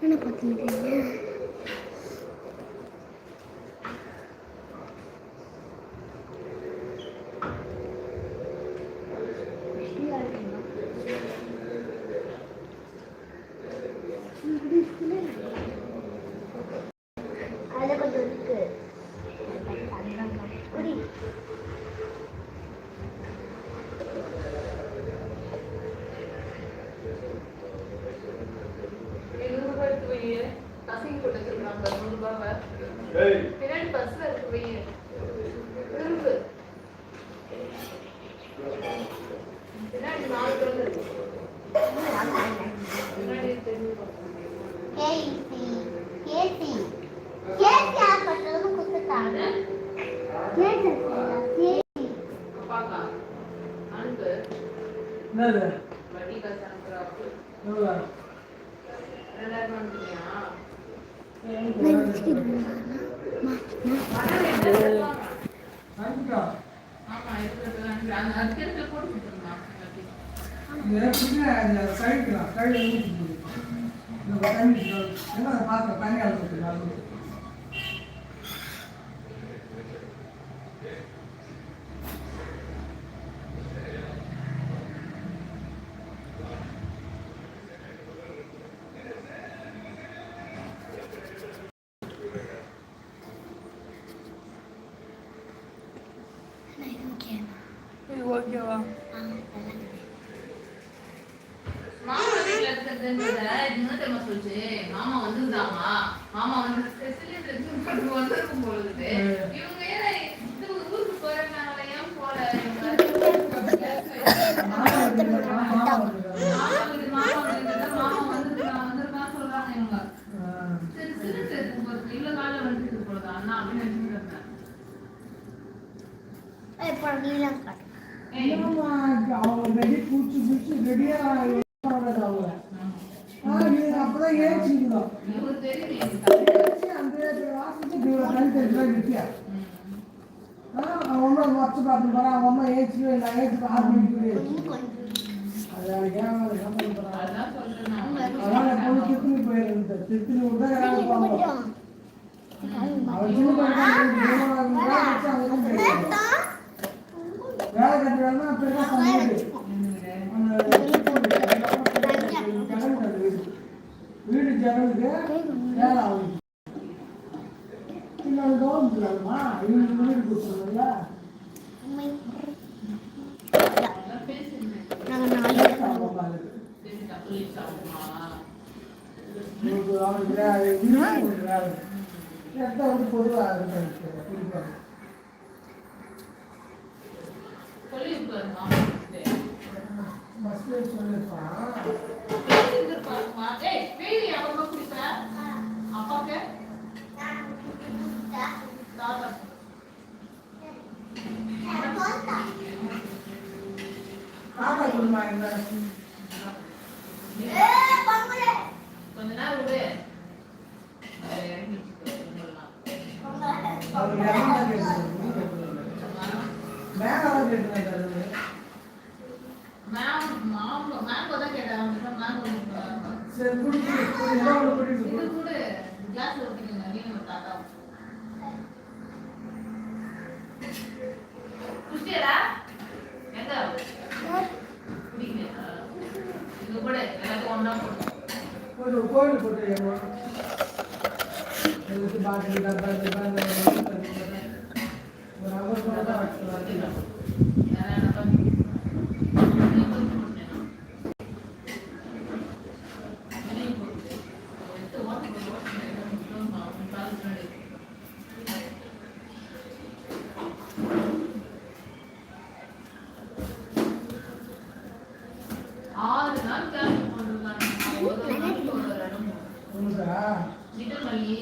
என்ன பார்த்துக்கிட்டீங்க? அதில் கொஞ்சம் இருக்கு. பின்னாடி பஸ்ல இருக்கு போய் திரும்பு பின்னாடி 4 பேர் இருக்கு பின்னாடி திரும்பு கேசி கேசி கேசி ஆப்பட்டது குத்துட்டாங்க கேசி கேசி பாப்பா அனுப்பு என்னது வட்டி காசு அனுப்புறாப்பு எவ்வளோ 2000 அனுப்புறியா ஆமா இருக்கிறது அந்த அர்ஜென்ட்ல போட்டு கொடுத்துருமா சைடுக்கலாம் சைடு என்ன பார்க்க தனியாக கொடுத்துருக்காங்க ஓகேவா மாமா வீட்டுல இருக்கிறதுன்றத என்ன தெரியுமா சொல்லுச்சு மாமா வந்துருந்தாமா மாமா வந்து சிலிண்டர் வந்திருக்கும் பொழுது இவங்க ஏன் இந்த ஊருக்கு போறதுனால ஏன் போல மாமா வந்திருக்கான் சொல்றாங்க இவங்க சரி சிலிண்டர் இவ்வளவு காலம் வந்துருக்கு போறது அண்ணா அப்படின்னு நினைச்சுட்டு அவங்க ரெடி பூச்சி பூச்சி ரெடியா அப்பதான் ஏச்சிக்கணும் அந்த வாசிச்சு அவங்க மொத்த பார்த்து போறா அவங்க அம்மா ஏச்சு நான் ஏச்சு 6 மணிக்கு அதனால பொண்ணு திருப்பி போயிருந்த திருப்பி விட்டா வேலை கட்டுறாங்கன்னா வீடு ஜனலுக்கு வேலை ஆகுது இன்னொரு கவர்மெண்ட்லாமா இவங்களுக்கு வீடு கொடுத்துருவோம்ல அவனுக்கு பொதுவாக இருக்காங்க கொஞ்ச நேரம் விடு மேங்கோ தான் கேட்டாங்க இது கூட கிளாஸ் ஊத்திக்கங்க நீங்க தாத்தா குடிச்சேடா எங்க குடிக்கலையா இது கூட எல்லாத்தையும் ஒண்ணா போடு ஒரு கோயில் போட்டு பாட்டில் ஒரு அவர் கூட தான் வச்சுக்கலாம் Little Mali.